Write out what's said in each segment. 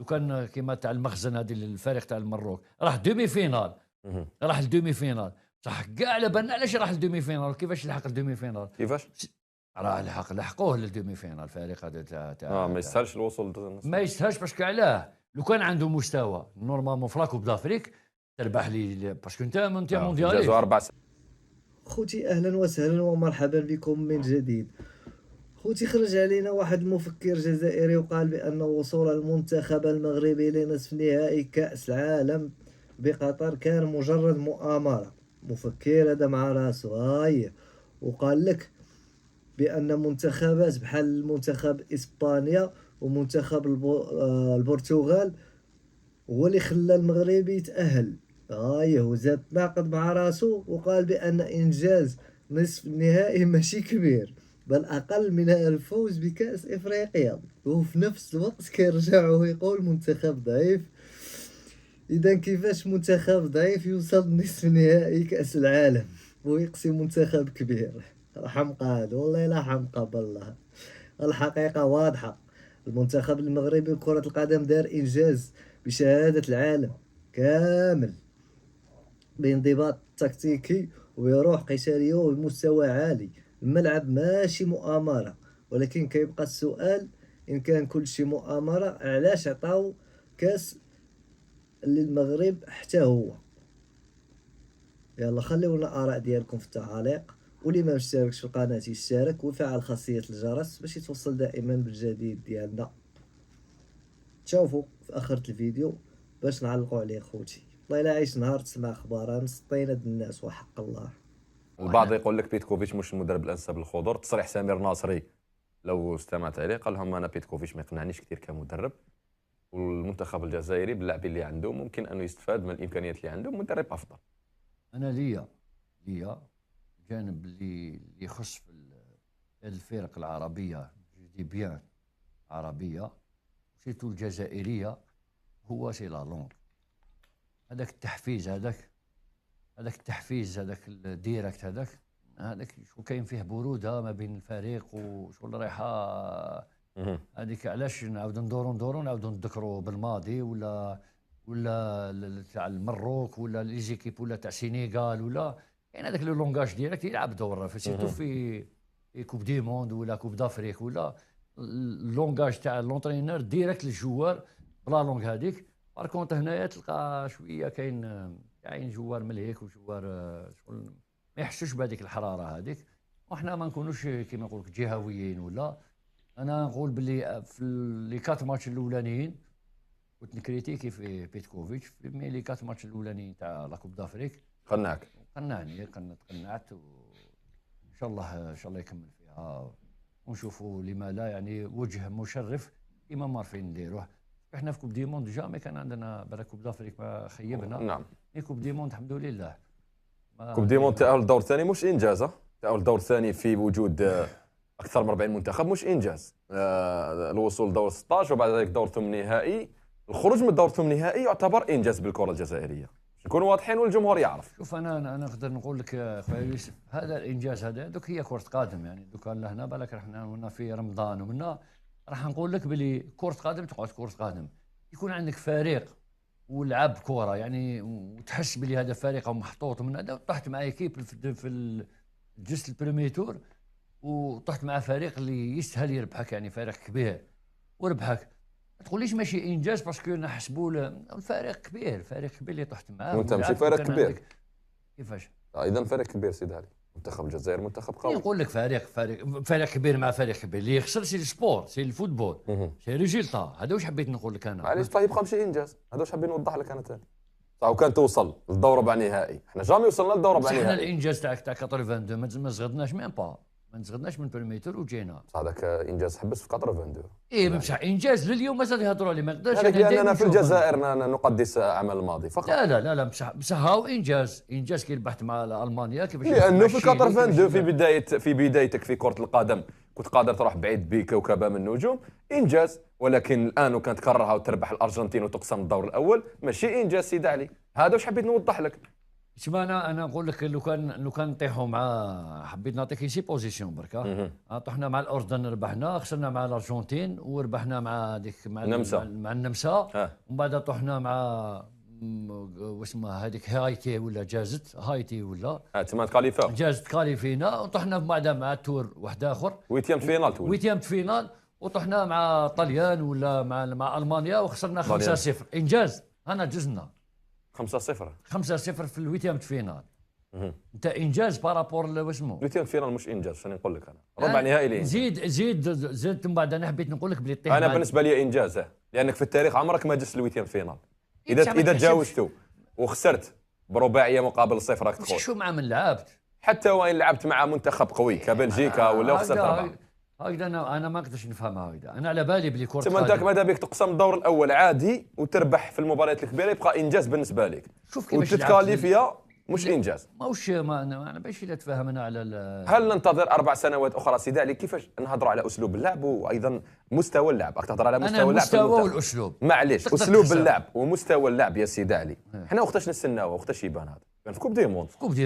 لو كان كيما تاع المخزن هذه الفريق تاع المروك راح دومي فينال، راح الدومي فينال صح كاع على بالنا علاش راح الدومي فينال. كيفاش لحق الدومي فينال؟ كيفاش؟ راه لحقوه للدومي فينال الفريق هذا تاع ما يستاهلش الوصول ما يستاهلش باسكو علاه لو كان عنده مستوى نورمالمون في لاكوب دافريك تربح لي باسكو انت مونديالي. جازو 4 سنين. خوتي اهلا وسهلا ومرحبا بكم من جديد. خوتي خرج علينا واحد المفكر جزائري وقال بان وصول المنتخب المغربي لنصف نهائي كأس العالم بقطر كان مجرد مؤامرة. مفكر هذا مع راسو هاي، وقال لك بان منتخبات بحال منتخب اسبانيا ومنتخب البرتغال هو اللي خلى المغرب يتأهل. هاي هو زاد ناقض مع راسو وقال بأن إنجاز نصف النهائي ماشي كبير بل أقل من الفوز بكأس إفريقيا، وفي نفس الوقت كيرجع ويقول منتخب ضعيف. إذا كيفاش منتخب ضعيف يوصل نصف نهائي كأس العالم ويقسم منتخب كبير؟ حمقى هذا والله لا حمقى بالله. الحقيقة واضحة، المنتخب المغربي لكرة القدم دار إنجاز بشهادة العالم كامل بانضباط تكتيكي وبروح قتالية وبمستوى عالي. الملعب ماشي مؤامرة، ولكن كيبقى السؤال إن كان كل شي مؤامرة علاش عطاو كاس للمغرب حتى هو؟ يلا خليونا آراء ديالكم في التعاليق، واللي ما مشتركش في القناة يشترك ويفعل خاصية الجرس باش يتوصل دائما بالجديد ديالنا. تشوفوا في اخرة الفيديو باش نعلقوا عليه خوتي. والله الا عايش نهار تسمع اخبار مسطين هاد الناس وحق الله. البعض يقول لك بيتكوفيتش مش المدرب الانسب للخضر. تصريح سمير ناصري لو استمعت عليه قال لهم انا بيتكوفيتش ما يقنعنيش كثير كمدرب، والمنتخب الجزائري باللاعبين اللي عنده ممكن انه يستفاد من الامكانيات اللي عنده مدرب افضل. انا ليا الجانب اللي يخص في الفرق العربيه دي بيان عربيه سيتو الجزائريه هو سي لا لونغ. هذاك التحفيز هذاك التحفيز هذاك الديريكت هذاك شو كاين فيه بروده ما بين الفريق وشغل رايحه هذيك. علاش نعاودو ندورو نعاودو نذكروا بالماضي ولا تاع المروك ولا ليزيكيب ولا تاع السينيغال ولا كاين هذاك لو لونغاج ديريكت يلعب دور في سيرتو في كوب دي موند ولا كوب دافريك ولا اللونغاج تاع لونترينور ديريكت للجوار بلا لونغ هذيك. بار كونت هنايا تلقى شويه كاين جوار ملهيك وجوار شغل ما يحسوش بهذيك الحراره هذيك، وحنا ما نكونوش كيما نقول لك جهويين. ولا انا نقول باللي في لي كات ماتش الاولانيين كنت نكريتيكي في بيتكوفيتش مي لي كات ماتش الاولانيين تاع لا كوب دافريك قنعني تقنعت، وان شاء الله يكمل فيها ونشوفوا لما لا يعني وجه مشرف كيما مارفين نديروه. احنا في كوب دي موند جامي كان عندنا برا كوب دافريك ما خيبنا. نعم. كوب دي موند الحمد لله. كوب دي موند تأهل الدور الثاني مش انجاز. تأهل الدور الثاني في وجود اكثر من 40 منتخب مش انجاز. الوصول لدور 16 وبعد ذلك دور ثمن نهائي. الخروج من الدور ثمن نهائي يعتبر انجاز بالكره الجزائريه. نكونوا واضحين والجمهور يعرف. شوف انا نقدر نقول لك خويا يوسف هذا الانجاز هذا دوك هي كره قدم يعني دوك لهنا بالك رحنا في رمضان ومنا راح نقول لك بلي كره قدم تقعد كره قدم يكون عندك فريق ولعب كره يعني وتحس بلي هذا فريق محطوط من هذا. طحت مع ايكيب في الجست البريمي تور وطحت مع فريق اللي يستاهل يربحك يعني فريق كبير وربحك. ما تقوليش ماشي انجاز باسكو نحسبوا الفريق كبير اللي طحت معاه وانت ماشي فريق كبير كيفاش؟ اذا فريق كبير سيدي علي. منتخب الجزائر منتخب قوي. نقول لك فريق كبير مع فريق كبير اللي يخسر سي السبور سي الفوتبول سي ريزولتا. هذا واش حبيت نقول لك انا. معليش طيب يبقى ماشي انجاز. هذا واش حابين نوضح لك انا ثاني. صح وكان توصل للدور ربع نهائي. احنا جامي وصلنا للدور ربع نهائي. احنا الانجاز تاع 82 ما زغدناش ميم با ما نزغدناش من بريميتور وجينا. صح هذاك انجاز حبس في 82. ايه بصح انجاز لليوم مازال يهضروا عليه ما نقدرش. هذاك لاننا في الجزائر نقدس اعمال الماضي فقط. لا بصح هاو انجاز كي ربحت مع المانيا كيفاش. لانه في 82 في بدايتك في كره القدم كنت قادر تروح بعيد بكوكبه من النجوم. انجاز. ولكن الان وكانت تكررها وتربح الارجنتين وتقسم الدور الاول ماشي انجاز سيدي علي. هذا واش حبيت نوضح لك. تسمى انا نقول لك لو كان نطيحوا مع، حبيت نعطيك شي بوزيسيون بركا. طحنا مع الاردن ربحنا، خسرنا مع الارجنتين وربحنا مع مع النمسا. مع النمسا. ومن بعد طحنا مع واسمها هذيك هايتي ولا جازت هايتي ولا تما تكاليفا جازت كاليفينا. وطحنا بعد مع تور واحد اخر ويتيام فينال تولي. ويتيام فينال. وطحنا مع طليان ولا مع المانيا وخسرنا 5-0. انجاز. انا جزنا 5-0. 5-0 في الويتيام فينال. انت انجاز بارابور واسمو الويتيام فينال مش انجاز، شنو نقول لك انا ربع نهائي لي. زيد من بعد. انا حبيت نقول لك بلي طيح انا بالنسبه لي انجاز، لانك في التاريخ عمرك ما جلست الويتيام فينال. اذا تجاوزته وخسرت برباعيه مقابل 0 راك تخرج. شو مع من لعبت؟ حتى وين لعبت مع منتخب قوي كبلجيكا ولا خسرت 4. هكذا انا ما نقدرش نفهمها هكذا. انا على بالي بلي كره ثم انت ماذا بك تقسم الدور الاول عادي وتربح في المباريات الكبيره، يبقى انجاز بالنسبه لك. شوف كيفاش وتتكاليفيا مش انجاز. ماوش انا باش لا تفهم انا على هل ننتظر 4 سنوات اخرى سيدي علي؟ كيفاش نهضروا على اسلوب اللعب وايضا مستوى اللعب؟ راك تهضر على مستوى اللعب. المستوى والاسلوب. معليش، اسلوب اللعب ومستوى اللعب يا سيدي علي. حنا وقتاش نستناو وقتاش يبان هذا؟ كان في كوب دي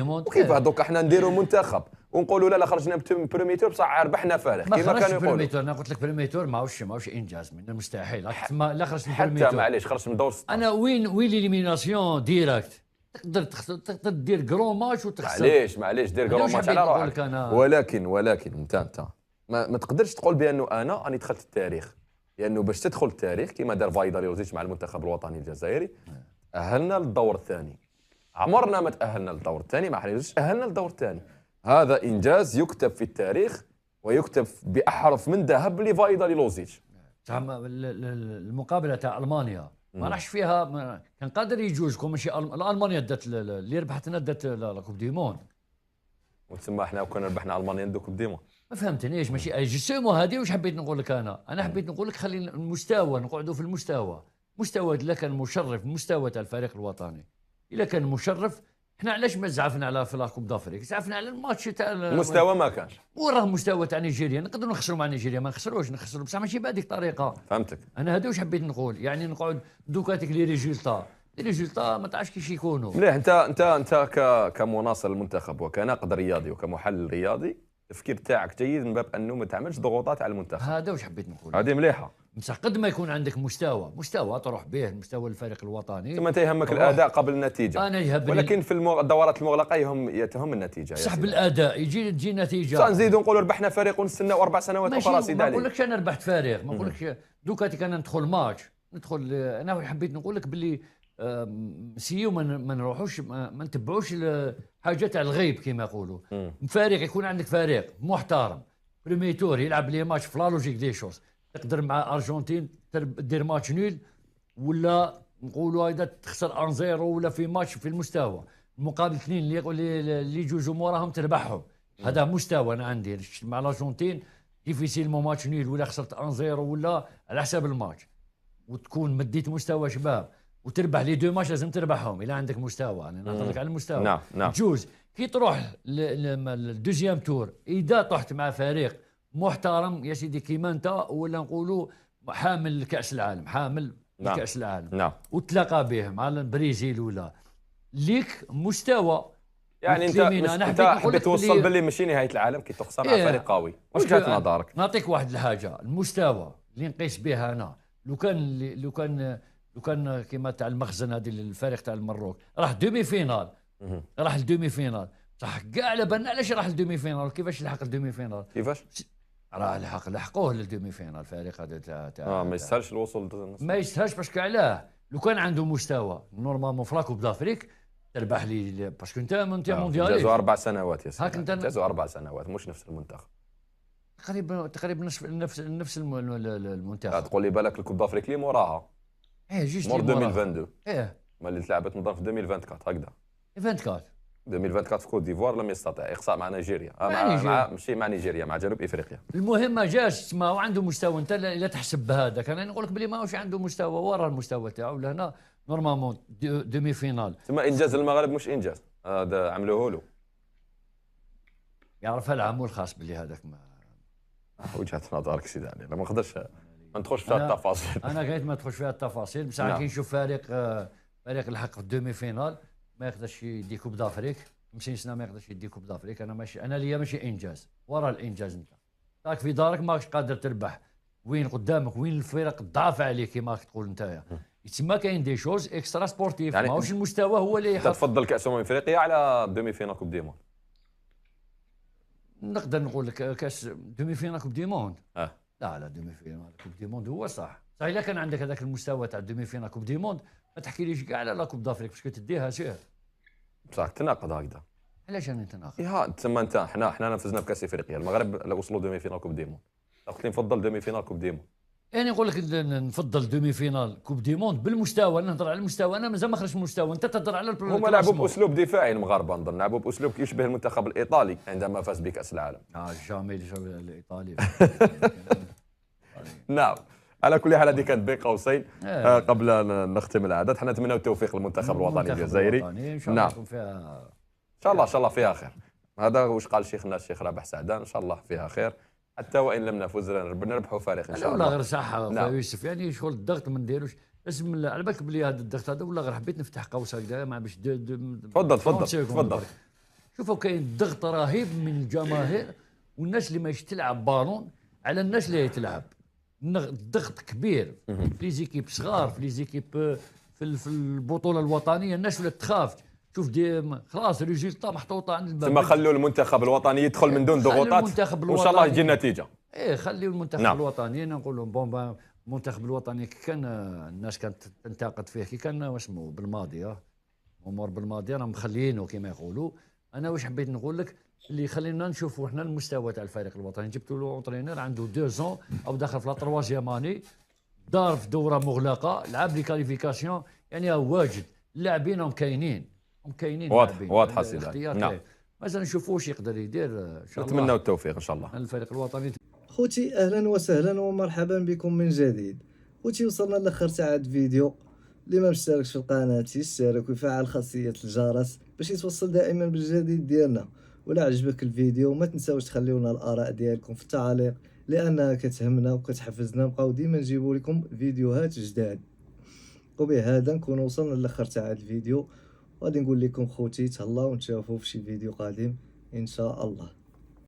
موند. وكيف دوك حنا نديروا منتخب ونقولوا لا خرجنا بريمي تور بصح ربحنا فارغ كيما كانوا يقولوا. انا قلت لك بريمي تور ماهوش انجاز، من المستحيل. لا خرجت من بريمي تور حتى معليش خرجت من دور 16. انا وين ليليميناسيون ديريكت. تقدر دير كرون ماتش وتخسر. معليش دير كرون ماتش على روحك. ولكن انت ما تقدرش تقول بانه انا راني دخلت التاريخ، لانه باش تدخل التاريخ كما دار فايداليوزيتش مع المنتخب الوطني الجزائري اهلنا للدور الثاني. عمرنا ما تاهلنا للدور الثاني مع حليزوش، اهلنا للدور الثاني. هذا انجاز يكتب في التاريخ ويكتب باحرف من ذهب لفايداليوزيتش. المقابله تاع المانيا ما راحش فيها كان قادر يجوزكم. ماشي المانيا دات اللي ربحتنا دات لا كوب دي موند. وتسمى احنا كنا ربحنا المانيا ندو كوب دي موند. ما فهمتنيش. ماشي جسمو هذه. واش حبيت نقول لك انا حبيت نقول لك خلي المستوى نقعدوا في المستوى. مستوى الا كان مشرف، المستوى تاع الفريق الوطني الا كان مشرف. احنا علاش ما زعفنا على في لاكوب دافريك؟ زعفنا على الماتش تاع المستوى ما كانش. وراه مستوى تاع نيجيريا. نقدروا نخسروا مع نيجيريا، ما نخسروش بصح ماشي بهذيك الطريقه. فهمتك. انا هذا واش حبيت نقول. يعني نقعد دوكاتيك لي ريزولتا ما تعرفش كيفاش يكونوا. مليح. انت كمناصر المنتخب وكناقد رياضي وكمحلل رياضي، التفكير تاعك جيد من باب انه ما تعملش ضغوطات على المنتخب. هذا واش حبيت نقول. هذه مليحه. بصح قد ما يكون عندك مستوى تروح به مستوى الفريق الوطني. ثم انت يهمك الاداء قبل النتيجه. انا يهمني. ولكن في الدورات المغلقه يتهم النتيجه. صح بالاداء تجي نتيجه. صح نزيدوا نقولوا ربحنا فريق ونستناو 4 سنوات اخرى سيدي علي. ما نقولكش انا ربحت فريق، ما نقولكش دوكاتي كان ندخل ماتش انا حبيت نقول لك باللي سيو ما نروحوش ما نتبعوش حاجه تاع الغيب كما يقولوا. فريق يكون عندك فريق محترم بريمي تور يلعب لي ماتش في لا لوجيك دي شوز. تقدر مع ارجنتين دير ماتش نيل ولا نقولوا هذا تخسر 1-0 ولا في ماتش في المستوى مقابل 2 اللي يجوزوا موراهم تربحهم. هذا مستوى انا عندي مع الارجنتين كيف يصير ماتش نيل ولا خسرت 1-0 ولا على حساب الماتش وتكون مديت مستوى شباب وتربح لي 2 ماتش لازم تربحهم الا عندك مستوى. انا نهضر لك على المستوى. نعم. تجوز كي تروح للدوزيام تور اذا طحت مع فريق محترم يا سيدي كيما انت ولا نقولوا حامل كاس العالم كاس العالم وتلاقى به مع البرازيل ولا ليك مستوى. يعني انت حبيت توصل باللي ماشي نهايه العالم كي تخسر مع فريق قوي. واش كانت نظرك؟ نعطيك واحد الحاجه. المستوى اللي نقيس به انا لو كان كيما تاع المخزن هذه الفريق تاع المروك راح دومي فينال. راح الدومي فينال صح كاع على بالنا علاش راح الدومي فينال. كيفاش لحق الدومي فينال؟ كيفاش؟ راه لحقوه للدومي فينال الفريق هذا تاع ما يستاهلش الوصول. ما يستاهلش باسكو علاه لو كان عنده مستوى نورمالمون في لاكوب دافريك تربح لي باسكو انت مونديالي. جازوا 4 سنوات يا سيدي. انت جازوا 4 سنوات مش نفس المنتخب. تقريبا نفس المنتخب. تقول لي بالك الكوب دافريك اللي موراها. جوست مور 2022. ما اللي تلعبت نظن في 2024 هكذا. 2024 في كوت ديفوار لم يستطع اقصاء مع نيجيريا. ماشي مع نيجيريا مع جنوب افريقيا. المهم ما جاش ما هو عنده مستوى. انت لا تحسب بهذاك. انا نقول لك بلي ماهوش عنده مستوى ورا المستوى تاعو لهنا نورمالمون دومي فينال. ثم انجاز المغرب مش انجاز هذا عملوه له. يعرفها العام الخاص بلي هذاك وجهه نظرك سيدي علي. ما نقدرش ما ندخلش فيها التفاصيل. انا قلت ما تدخلش فيها التفاصيل بصح كي نشوف فريق الحق في الدومي فينال ما يقدرش يدي كوب دافريك 50 سنه ما يقدرش يدي كوب دافريك. انا ماشي، انا ليا ماشي انجاز، ورا الانجاز انت راك في دارك ماكش قادر تربح، وين قدامك وين الفرق الضعف عليك كما راك تقول انت. تسمى كاين دي شوز اكسترا سبورتيف، يعني ماهوش المستوى هو اللي انت يحط. تفضل كاس افريقيا على دومي فينال كوب دي موند؟ نقدر نقول لك كاس دومي فينال كوب دي موند. اه لا دومي فينال كوب دي موند هو صح الا كان عندك هذاك المستوى تاع دومي فينال كوب دي موند ما تحكيليش كاع على لا كوب دافريك باش تديها سير. بصح تناقض هكذا. علاش انا نتناقض؟ يا تسمى انت حنا فزنا بكاس افريقيا، المغرب لو وصلوا دومي فينال كوب دي موند، قلت لي نفضل دومي فينال كوب دي موند. يعني نقول لك نفضل دومي فينال كوب دي موند بالمستوى، نهضر على المستوى، انا مازال ما خرجت من المستوى، انت تهضر على هما لعبوا باسلوب دفاعي المغاربه، نظن لعبوا باسلوب يشبه المنتخب الايطالي عندما فاز بكاس العالم. جامي الايطالي. نعم. على كل حال هذه كانت بين قوسين. قبل ان نختم العدد، حنا نتمنوا التوفيق للمنتخب الوطني الجزائري. ان شاء الله يكون فيها ان شاء الله فيها خير. هذا واش قال شيخنا الشيخ رابح سعدان، ان شاء الله فيها خير، حتى وان لم نفوز نربحوا فريق ان شاء الله. ولا غير صح خويا يوسف، يعني شغل الضغط ما نديروش لازم على بالك بلي هذا الضغط هذا، ولا غير حبيت نفتح قوس هكذا مع باش تفضل. شوفوا كاين ضغط رهيب من الجماهير والناس اللي ماشي تلعب بالون على الناس اللي تلعب، الضغط كبير في لي زيكيب صغار، في لي زيكيب في البطوله الوطنيه، الناس ولا تخاف تشوف خلاص ريزولتا محطوطه عند الباب. ثم خلوا المنتخب الوطني يدخل من دون ضغوطات وان شاء الله يجي النتيجه. خليوا المنتخب الوطني، نقول لهم بون المنتخب الوطني كي كان الناس كانت تنتقد فيه كي كان واسمو بالماضي امور بالماضي راهم مخليينه كما يقولوا. انا واش حبيت نقول لك اللي خلينا نشوفوا احنا المستوى تاع الفريق الوطني، جبتوا له اونترينور عنده 2 زون او داخل في لا 3 اني، دار في دوره مغلقه، لعب لي كاليفيكاسيون، يعني واجد اللاعبين هم كاينين واضحه سيدي. نعم مازال نشوفوا واش يقدر يدير ان شاء الله. نتمنوا التوفيق ان شاء الله الفريق الوطني. خوتي اهلا وسهلا ومرحبا بكم من جديد. خوتي وصلنا لاخر ساعه فيديو، اللي ما مشتركش في القناه يشترك ويفعل خاصيه الجرس باش يتوصل دائما بالجديد ديالنا. ولا عجبك الفيديو ما تنساوش تخليونا الاراء ديالكم في التعليق لانها كتهمنا وكتحفزنا نبقاو ديما نجيبوا لكم فيديوهات جداد. وبهذا نكون وصلنا لاخر تاع الفيديو، وغادي نقول لكم خوتي تهلاو ونتشافوا في شي فيديو قادم ان شاء الله.